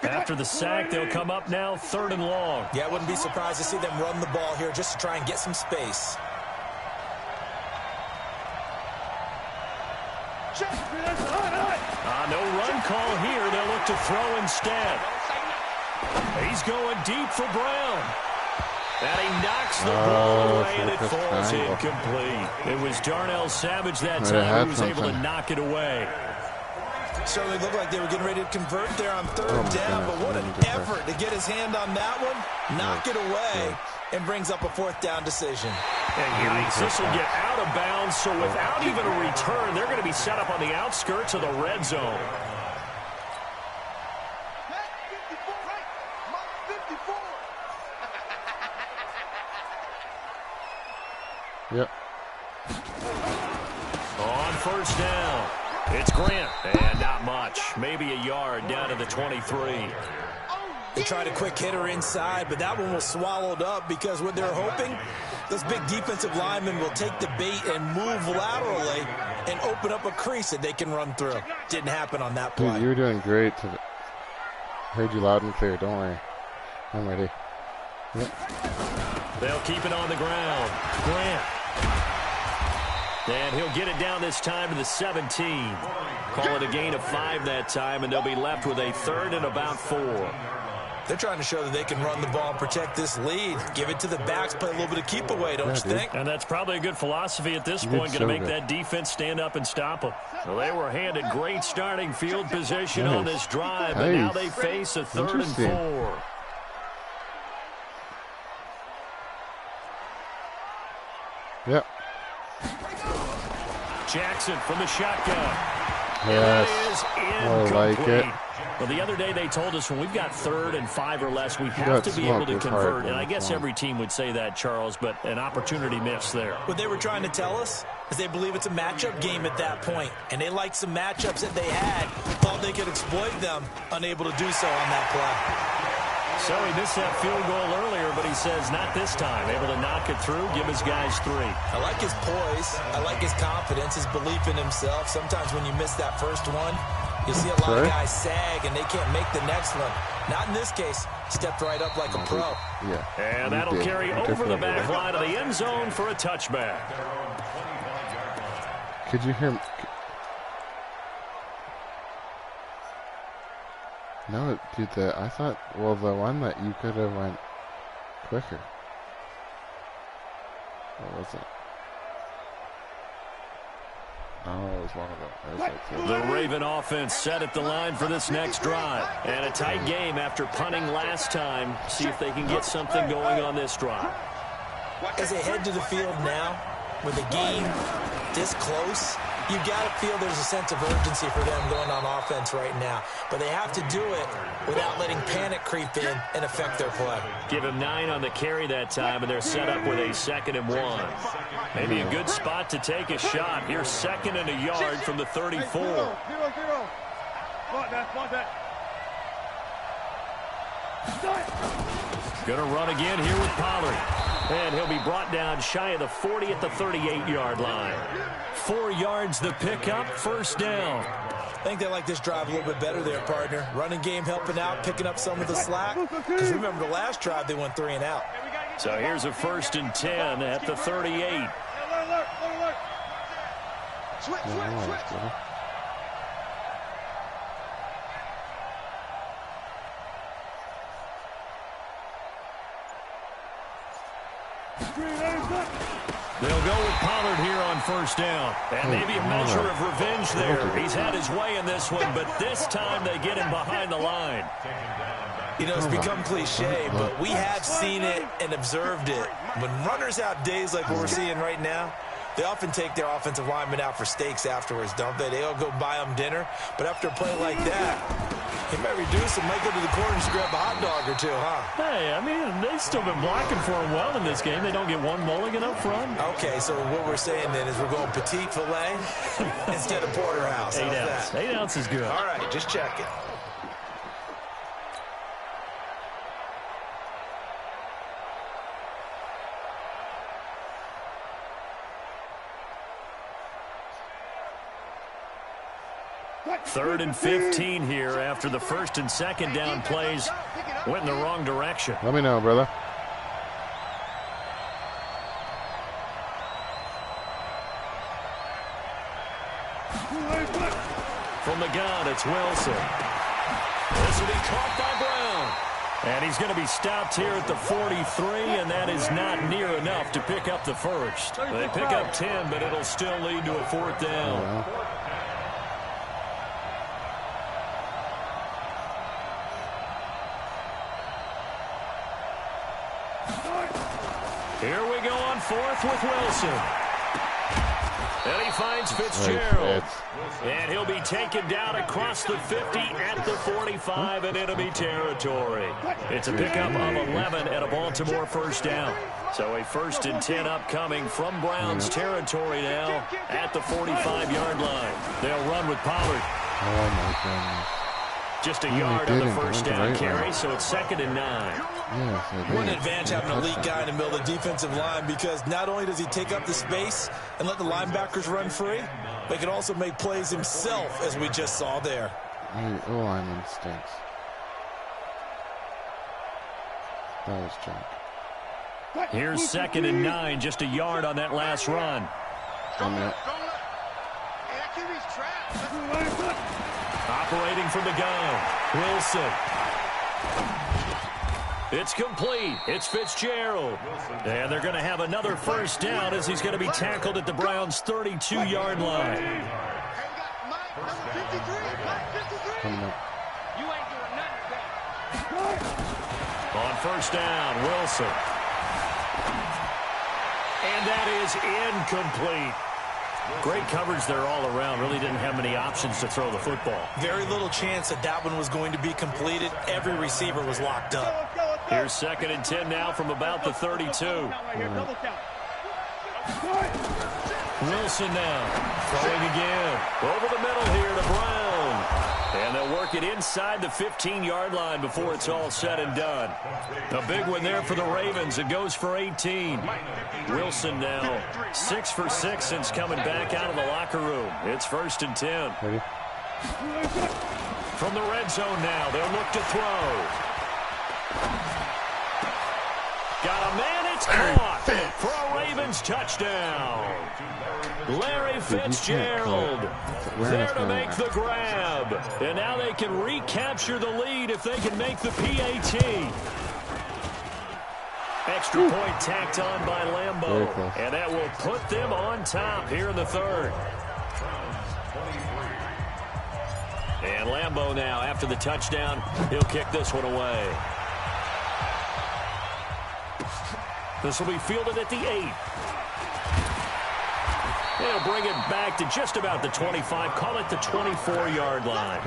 After the sack, they'll come up now 3rd and long. Yeah, I wouldn't be surprised to see them run the ball here just to try and get some space. No run call here. They'll look to throw instead. He's going deep for Brown. And he knocks the ball away, and it falls incomplete. It was Darnell Savage that time who was able to knock it away. Certainly looked like they were getting ready to convert there on 3rd down, but what an effort to get his hand on that one, knock it away, and brings up a 4th down decision. And yikes, this will get out of bounds, so without even a return, they're going to be set up on the outskirts of the red zone. Yep. On first down, it's Grant, and not much. Maybe a yard down to the 23. They tried a quick hitter inside, but that one was swallowed up because what they're hoping, this big defensive lineman will take the bait and move laterally and open up a crease that they can run through. Didn't happen on that play. Dude, you were doing great. Heard you loud and clear, don't worry. I'm ready. Yep. They'll keep it on the ground. Grant. And he'll get it down this time to the 17. Call it a gain of 5 that time, and they'll be left with a 3rd and about 4. They're trying to show that they can run the ball and protect this lead. Give it to the backs, play a little bit of keep away, don't you think? And that's probably a good philosophy at this point, going to make that defense stand up and stop them. Well, they were handed great starting field position on this drive, but now they face a 3rd and 4. Yep. Jackson from the shotgun. Yes. I like it. Well, the other day they told us when we've got 3rd and 5 or less, we have to be able to convert. And I guess every team would say that, Charles, but an opportunity missed there. What they were trying to tell us is they believe it's a matchup game at that point. And they liked some matchups that they had, thought they could exploit them, unable to do so on that play. So he missed that field goal earlier, but he says not this time. Able to knock it through, give his guys 3. I like his poise. I like his confidence, his belief in himself. Sometimes when you miss that first one, you see a lot of guys sag, and they can't make the next one. Not in this case. Stepped right up like a pro. Yeah. And that'll carry over the back line of the end zone for a touchback. Could you hear me? No, dude, I thought, well, the one that you could have went quicker. What was it? Oh, it was one of them. The Raven offense set at the line for this next drive. And a tight game after punting last time. See if they can get something going on this drive. As they head to the field now, with the game this close, you got to feel there's a sense of urgency for them going on offense right now. But they have to do it without letting panic creep in and affect their play. Give him 9 on the carry that time, and they're set up with a 2nd and 1. Maybe a good spot to take a shot. Here's 2nd and a yard from the 34. Going to run again here with Pollard. And he'll be brought down shy of the 40 at the 38-yard line. 4 yards the pickup, 1st down. I think they like this drive a little bit better there, partner. Running game helping out, picking up some of the slack. Because remember, the last drive they went 3 and out. So here's a 1st and 10 at the 38. Switch. They'll go with Pollard here on 1st down. And maybe a measure of revenge there. He's had his way in this one, but this time they get him behind the line. You know, it's become cliche, but we have seen it and observed it. When runners have days like what we're seeing right now, they often take their offensive linemen out for steaks afterwards, don't they? They'll go buy them dinner. But after a play like that, he might reduce and might go to the corner and just grab a hot dog or two, huh? Hey, I mean, they've still been blocking for him well in this game. They don't get one mulligan up front. Okay, so what we're saying then is we're going petite filet instead of porterhouse. 8 ounce. 8 ounce is good. All right, just checking. Third and 15 here after the 1st and 2nd down plays went in the wrong direction. Let me know, brother. From the gun, it's Wilson. This will be caught by Brown. And he's going to be stopped here at the 43, and that is not near enough to pick up the 1st. They pick up 10, but it'll still lead to a 4th down. Yeah. Here we go on 4th with Wilson. And he finds Fitzgerald. And he'll be taken down across the 50 at the 45 and enemy territory. It's a pickup of 11 at a Baltimore 1st down. So a 1st and 10 upcoming from Browns territory now at the 45-yard line. They'll run with Pollard. Oh, my goodness. Just a yard on the 1st down carry, so it's 2nd and 9. Yes, what an advantage having an elite guy in the middle of the defensive line, because not only does he take up the space and let the linebackers run free, but he can also make plays himself, as we just saw there. Oh, lineman stinks. That was Jack. Here's 2nd and 9, just a yard on that last run. Operating from the gun, Wilson. It's complete. It's Fitzgerald. And they're going to have another first down as he's going to be tackled at the Browns' 32-yard line. On first down, Wilson. And that is incomplete. Great coverage there all around. Really didn't have many options to throw the football. Very little chance that one was going to be completed. Every receiver was locked up. Here's 2nd and 10 now from about the 32. Wilson now. Throwing again. Over the middle here to Brown. And they'll work it inside the 15-yard line before it's all said and done. A big one there for the Ravens. It goes for 18. Wilson now 6 for 6 since coming back out of the locker room. It's 1st and 10. Ready? From the red zone now, they'll look to throw. Got a man, it's caught for a Ravens touchdown. Larry Fitzgerald there to make the grab. And now they can recapture the lead if they can make the PAT. Extra point tacked on by Lambeau. And that will put them on top here in the 3rd. And Lambeau now, after the touchdown, he'll kick this one away. This will be fielded at the 8. They'll bring it back to just about the 25. Call it the 24-yard line.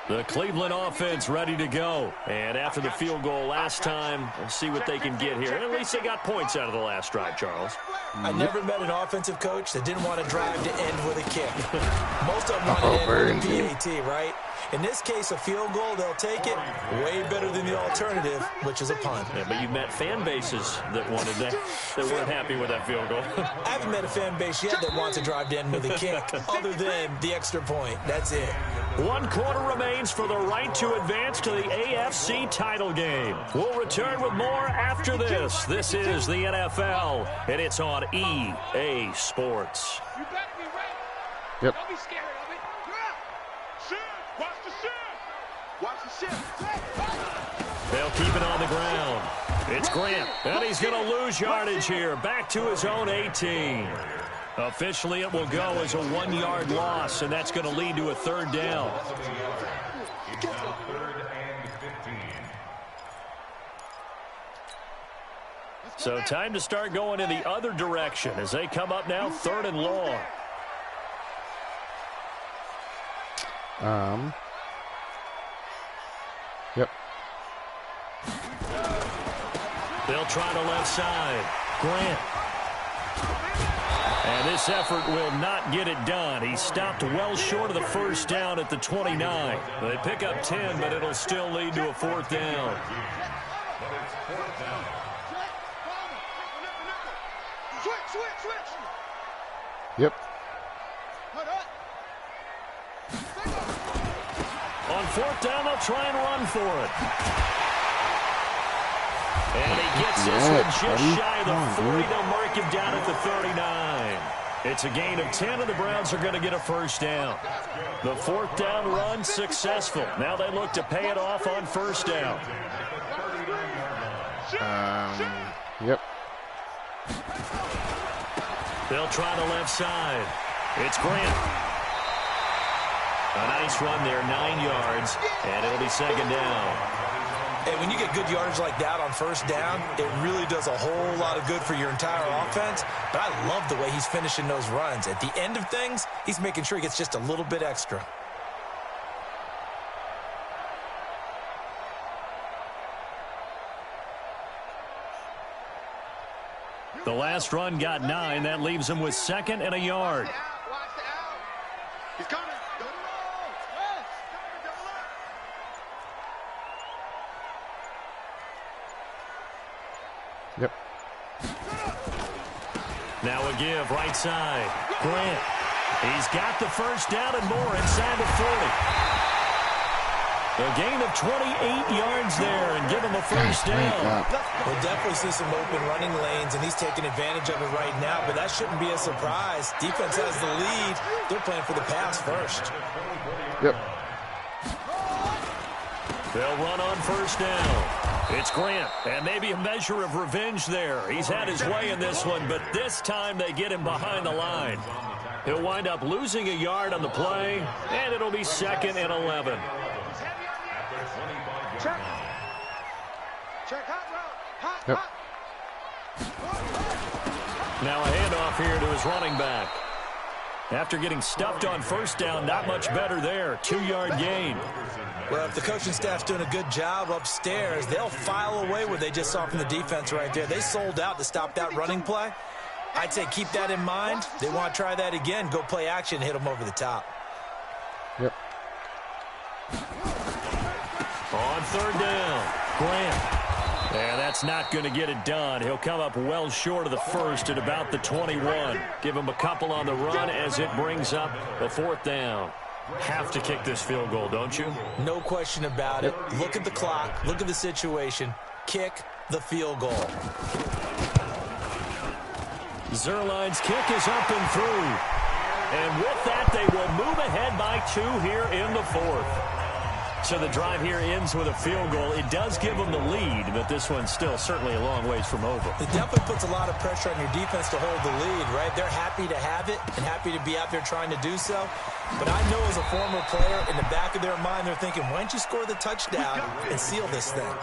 The Cleveland offense ready to go. And after the field goal last time, we'll see what they can get here. And at least they got points out of the last drive, Charles. I never met an offensive coach that didn't want to drive to end with a kick. Most of them want to end with a PAT, right? In this case, a field goal, they'll take it. Way better than the alternative, which is a punt. Yeah, but you've met fan bases that wanted that weren't happy with that field goal. I haven't met a fan base yet that wants to drive to end with a kick, other than the extra point. That's it. 1 quarter remains for the right to advance to the AFC title game. We'll return with more after this. This is the NFL, and it's on EA Sports. You better be ready. Yep. Don't be scared of it. Watch the ship. Watch the ship. They'll keep it on the ground. It's Grant, and he's going to lose yardage here. Back to his own 18. Officially, it will go as a 1-yard loss, and that's going to lead to a 3rd down. So time to start going in the other direction as they come up now 3rd and long. Yep. They'll try the left side. Grant. And this effort will not get it done. He stopped well short of the first down at the 29. They pick up 10, but it'll still lead to a 4th down. Switch. Yep. On 4th down, they'll try and run for it. And he gets this one just shy of the 40. They'll mark him down at the 39. It's a gain of 10, and the Browns are going to get a first down. The 4th down run successful. Now they look to pay it off on first down. Yep. They'll try the left side. It's Grant. A nice run there, 9 yards, and it'll be 2nd down. And when you get good yardage like that on first down, it really does a whole lot of good for your entire offense. But I love the way he's finishing those runs. At the end of things, he's making sure he gets just a little bit extra. The last run got 9. That leaves him with 2nd and a yard. Watch the out. He's coming. Yep. Now a give right side. Grant. He's got the first down and more inside the 40. A gain of 28 yards there and give him a first down. We'll definitely see some open running lanes, and he's taking advantage of it right now, but that shouldn't be a surprise. Defense has the lead. They're playing for the pass first. Yep. They'll run on first down. It's Grant, and maybe a measure of revenge there. He's had his way in this one, but this time they get him behind the line. He'll wind up losing a yard on the play, and it'll be 2nd and 11. Check. Check hot route. Yep. Now a handoff here to his running back. After getting stuffed on first down, not much better there. 2-yard gain. Well, if the coaching staff's doing a good job upstairs, they'll file away what they just saw from the defense right there. They sold out to stop that running play. I'd say keep that in mind. They want to try that again. Go play action, hit them over the top. Yep. On 3rd down, Grant. Yeah, that's not going to get it done. He'll come up well short of the first at about the 21. Give him a couple on the run as it brings up the 4th down. Have to kick this field goal, don't you? No question about it. Look at the clock. Look at the situation. Kick the field goal. Zerline's kick is up and through. And with that, they will move ahead by 2 here in the 4th. So the drive here ends with a field goal. It does give them the lead, but this one's still certainly a long ways from over. It definitely puts a lot of pressure on your defense to hold the lead, right? They're happy to have it and happy to be out there trying to do so. But I know as a former player, in the back of their mind, they're thinking, why don't you score the touchdown and seal this thing?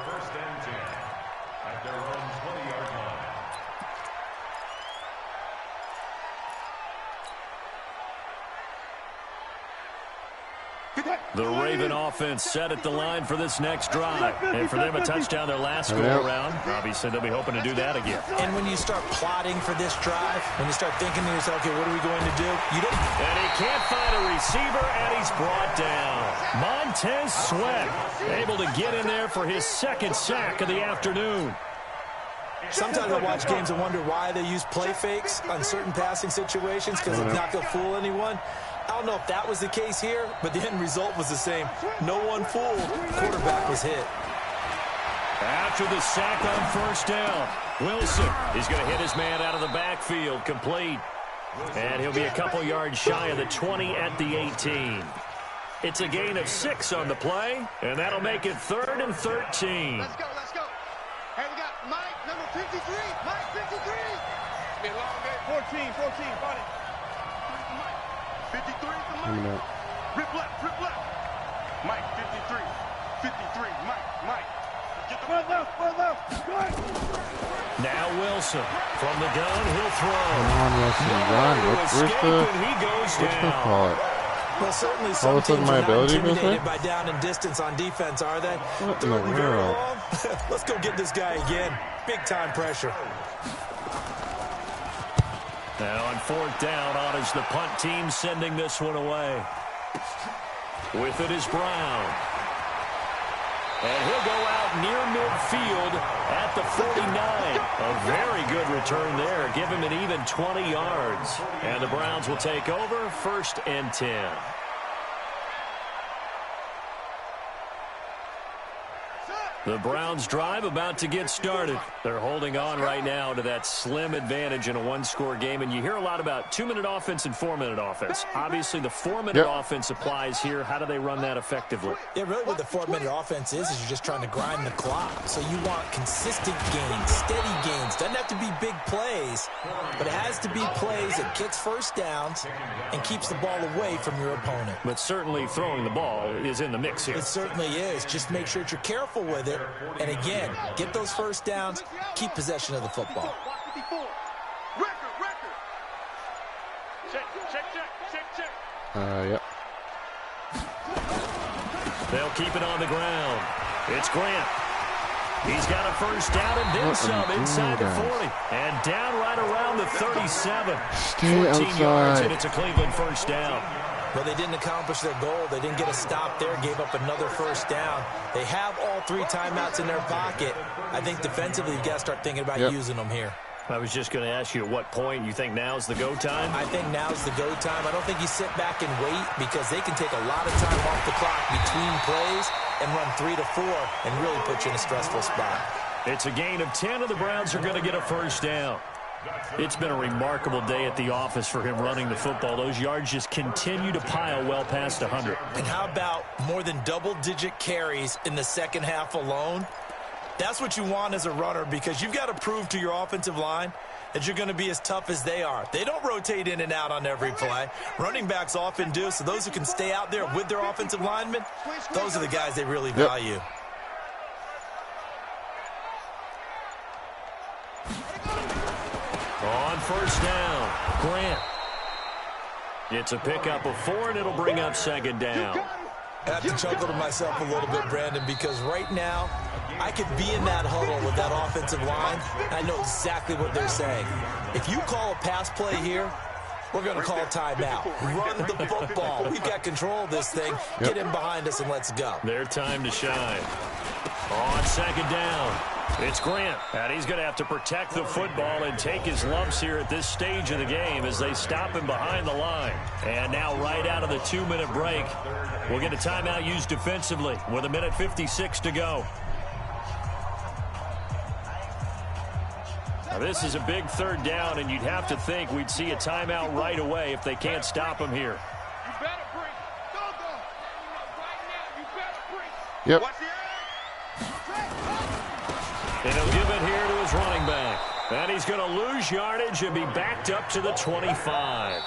The Raven offense set at the line for this next drive. And for them, a touchdown their last go-around. Obviously, they'll be hoping to do that again. And when you start plotting for this drive, when you start thinking to yourself, okay, what are we going to do? You don't. And he can't find a receiver, and he's brought down. Montez Sweat able to get in there for his 2nd sack of the afternoon. Sometimes I watch games and wonder why they use play fakes on certain passing situations because it's not going to fool anyone. I don't know if that was the case here, but the end result was the same. No one fooled. Quarterback was hit. After the sack on first down, Wilson is going to hit his man out of the backfield, complete. And he'll be a couple yards shy of the 20 at the 18. It's a gain of 6 on the play, and that'll make it 3rd and 13. Let's go, let's go. Hey, we got Mike, number 53. Mike, 53. Be a long day. 14, buddy. 53 for Mike. Rip left. Mike, 53. 53, Mike. Get the left. Now Wilson from the gun, he'll throw. Come on, Wilson, run. He goes down. Well, certainly some teams are not intimidated by down and distance on defense, are they? What in the world? Let's go get this guy again. Big-time pressure. Now on 4th down, on is the punt team sending this one away. With it is Brown. And he'll go out near midfield at the 49. A very good return there. Give him an even 20 yards. And the Browns will take over 1st and 10. The Browns drive about to get started. They're holding on right now to that slim advantage in a 1-score game. And you hear a lot about 2-minute offense and 4-minute offense. Obviously, the 4-minute offense applies here. How do they run that effectively? Yeah, really what the 4-minute offense is you're just trying to grind the clock. So you want consistent gains, steady gains. Doesn't have to be big plays, but it has to be plays that gets first downs and keeps the ball away from your opponent. But certainly throwing the ball is in the mix here. It certainly is. Just make sure that you're careful with it. And again, get those first downs, keep possession of the football. Yep. They'll keep it on the ground. It's Grant. He's got a first down and then some inside the 40. And down right around the 37. 14 yards, and it's a Cleveland first down. Well, they didn't accomplish their goal. They didn't get a stop there, gave up another first down. They have all 3 timeouts in their pocket. I think defensively you've got to start thinking about using them here. I was just going to ask you at what point you think now's the go time? I think now's the go time. I don't think you sit back and wait because they can take a lot of time off the clock between plays and run 3 to 4 and really put you in a stressful spot. It's a gain of 10, and the Browns are going to get a first down. It's been a remarkable day at the office for him running the football. Those yards just continue to pile well past 100. And how about more than double-digit carries in the second half alone? That's what you want as a runner because you've got to prove to your offensive line that you're going to be as tough as they are. They don't rotate in and out on every play. Running backs often do, so those who can stay out there with their offensive linemen, those are the guys they really value. On first down, Grant. It's a pickup of 4, and it'll bring up second down. I have to chuckle to myself a little bit, Brandon, because right now I could be in that huddle with that offensive line, and I know exactly what they're saying. If you call a pass play here, we're going to call a timeout. Run the football. We've got control of this thing. Get in behind us and let's go. Their time to shine. On second down, it's Grant. And he's going to have to protect the football and take his lumps here at this stage of the game as they stop him behind the line. And now right out of the 2-minute break, we'll get a timeout used defensively with 1:56 to go. Now, this is a big third down, and you'd have to think we'd see a timeout right away if they can't stop him here. You better bring. Go. Right now, you better bring. Yep. And he'll give it here to his running back. And he's going to lose yardage and be backed up to the 25.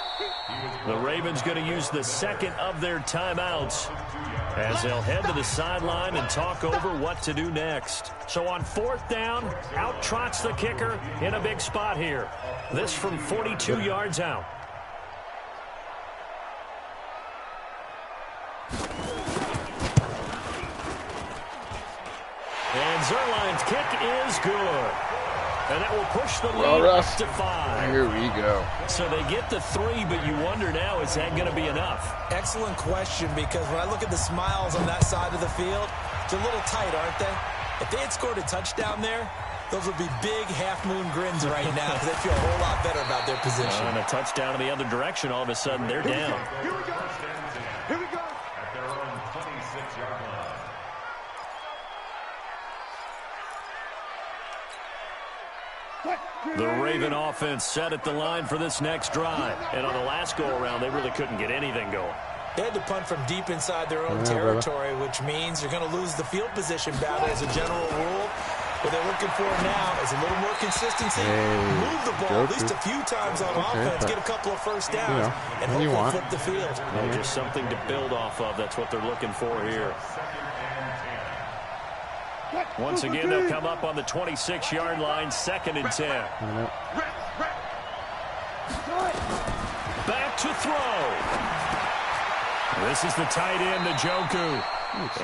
The Ravens going to use the second of their timeouts as they'll head to the sideline and talk over what to do next. So on fourth down, out trots the kicker in a big spot here. This from 42 yards out. And Zerline's kick is good. And that will push the lead up to 5. Here we go. So they get the 3, but you wonder now, is that going to be enough? Excellent question, because when I look at the smiles on that side of the field, they're a little tight, aren't they? If they had scored a touchdown there, those would be big half-moon grins right now because they feel a whole lot better about their position. And a touchdown in the other direction, all of a sudden, they're down. Here we go. Here we go. At their own 26-yard line. The Raven offense set at the line for this next drive. And on the last go-around, they really couldn't get anything going. They had to punt from deep inside their own territory, which means you're going to lose the field position battle as a general rule. What they're looking for now is a little more consistency. Move the ball at least a few times on offense, get a couple of first downs, and hopefully flip the field. Just something to build off of. That's what they're looking for here. Once again, they'll come up on the 26-yard line, 2nd and 10. Back to throw. This is the tight end, Njoku.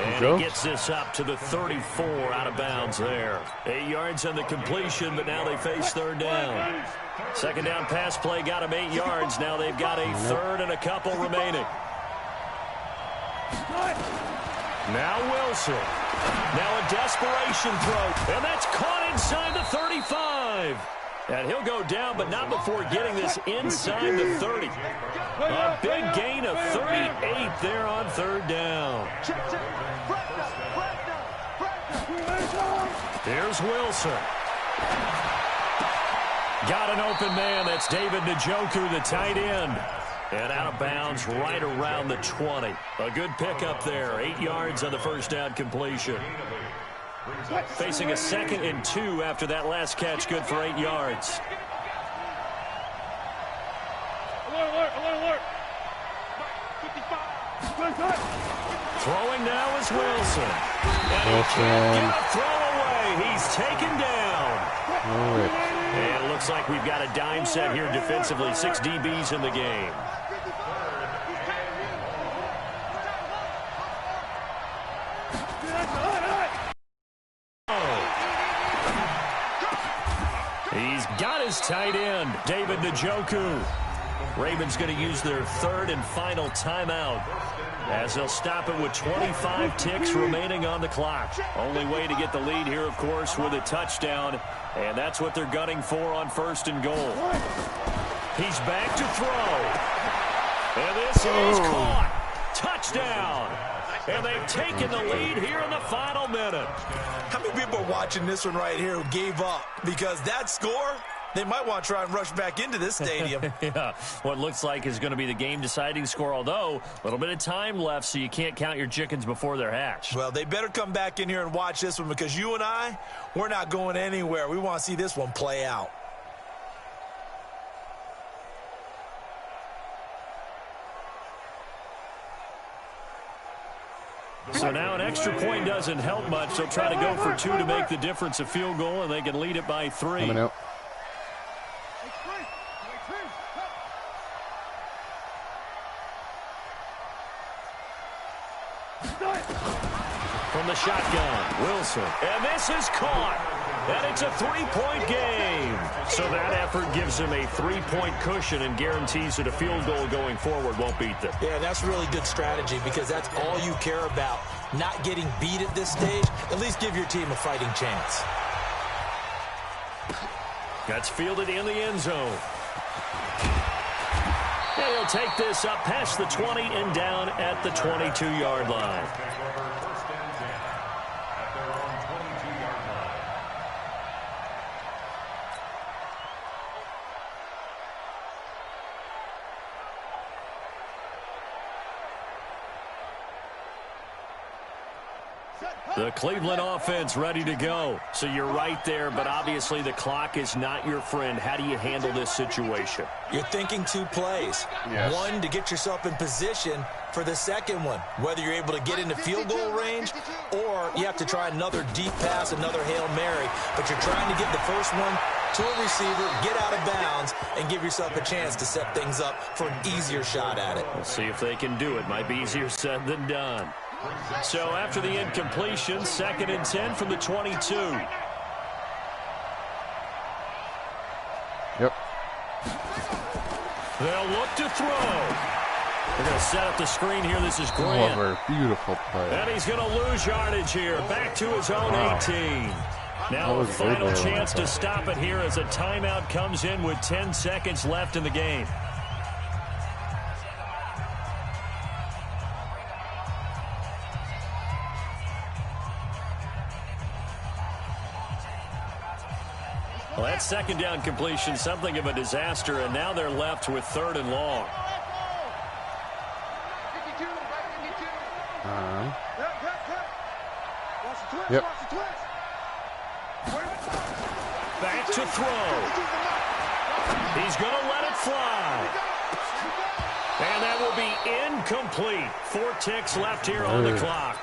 And he gets this up to the 34 out of bounds there. 8 yards on the completion, but now they face third down. Second down pass play got him 8 yards. Now they've got a third and a couple remaining. Now Wilson. Now a desperation throw. And that's caught inside the 35. And he'll go down, but not before getting this inside the 30. A big gain of 38 there on third down. Here's Wilson. Got an open man. That's David Njoku, the tight end. And out of bounds right around the 20. A good pickup there. 8 yards on the first down completion. Facing a 2nd and 2 after that last catch, good for 8 yards. Alert. Throwing now is Wilson. And he can't get a throw away. He's taken down. And it looks like we've got a dime set here defensively. 6 DBs in the game. He's got his tight end, David Njoku. Ravens going to use their third and final timeout. as they'll stop it with 25 ticks remaining on the clock. Only way to get the lead here, of course, with a touchdown, and that's what they're gunning for on 1st and goal. He's back to throw, and this is caught. Touchdown, and they've taken the lead here in the final minute. How many people are watching this one right here who gave up? Because that score, they might want to try and rush back into this stadium. Yeah, what looks like is going to be the game-deciding score, although a little bit of time left, so you can't count your chickens before they're hatched. Well, they better come back in here and watch this one, because you and I, we're not going anywhere. We want to see this one play out. So now an extra point doesn't help much. They'll try to go for 2 to make the difference a field goal, and they can lead it by 3. Coming out. From the shotgun, Wilson. And this is caught. And it's a 3-point game. So that effort gives them a 3-point cushion and guarantees that a field goal going forward won't beat them. Yeah, that's really good strategy, because that's all you care about. Not getting beat at this stage. At least give your team a fighting chance. That's fielded in the end zone. And he'll take this up past the 20 and down at the 22-yard line. The Cleveland offense ready to go. So you're right there, but obviously the clock is not your friend. How do you handle this situation? You're thinking 2 plays. Yes. One, to get yourself in position for the second one, whether you're able to get into field goal range or you have to try another deep pass, another Hail Mary. But you're trying to get the first one to a receiver, get out of bounds, and give yourself a chance to set things up for an easier shot at it. We'll see if they can do it. Might be easier said than done. So after the incompletion, 2nd and 10 from the 22. Yep. They'll look to throw. They're going to set up the screen here. This is Grant. Oliver, beautiful play. And he's going to lose yardage here. Back to his own 18. Now a final chance to stop it here as a timeout comes in with 10 seconds left in the game. Well, that 2nd down completion, something of a disaster, and now they're left with 3rd and long. Yep. Back to throw. He's going to let it fly. And that will be incomplete. 4 ticks left here on the clock.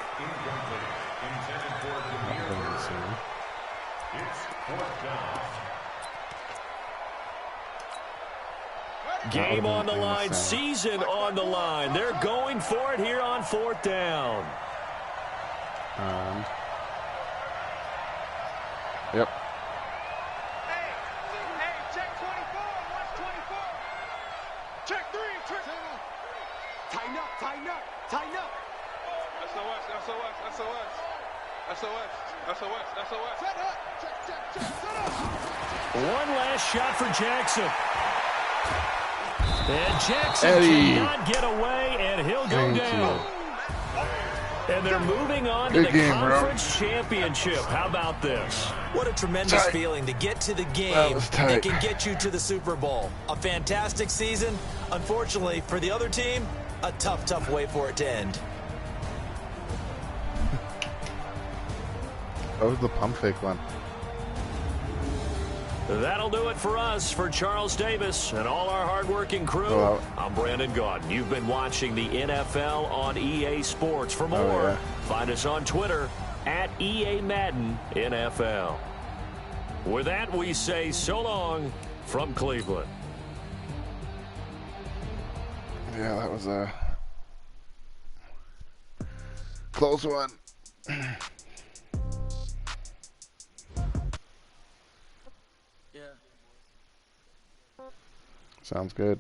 Game on the line, season on the line. They're going for it here on 4th down. Yep. Hey, check 24. Watch 24. Check 3. Tighten up. SOS. Set up. Check. Set up. One last shot for Jackson. And Jackson Eddie. cannot get away, and he'll go down. And they're moving on to the conference championship. How about this? What a tremendous feeling to get to the game that can get you to the Super Bowl. A fantastic season. Unfortunately, for the other team, a tough way for it to end. That was the pump fake one. That'll do it for us. For Charles Davis and all our hardworking crew, I'm Brandon Gaudin. You've been watching the NFL on EA Sports. For more, find us on Twitter at EA Madden NFL. With that, we say so long from Cleveland. Yeah, that was a close one. Sounds good.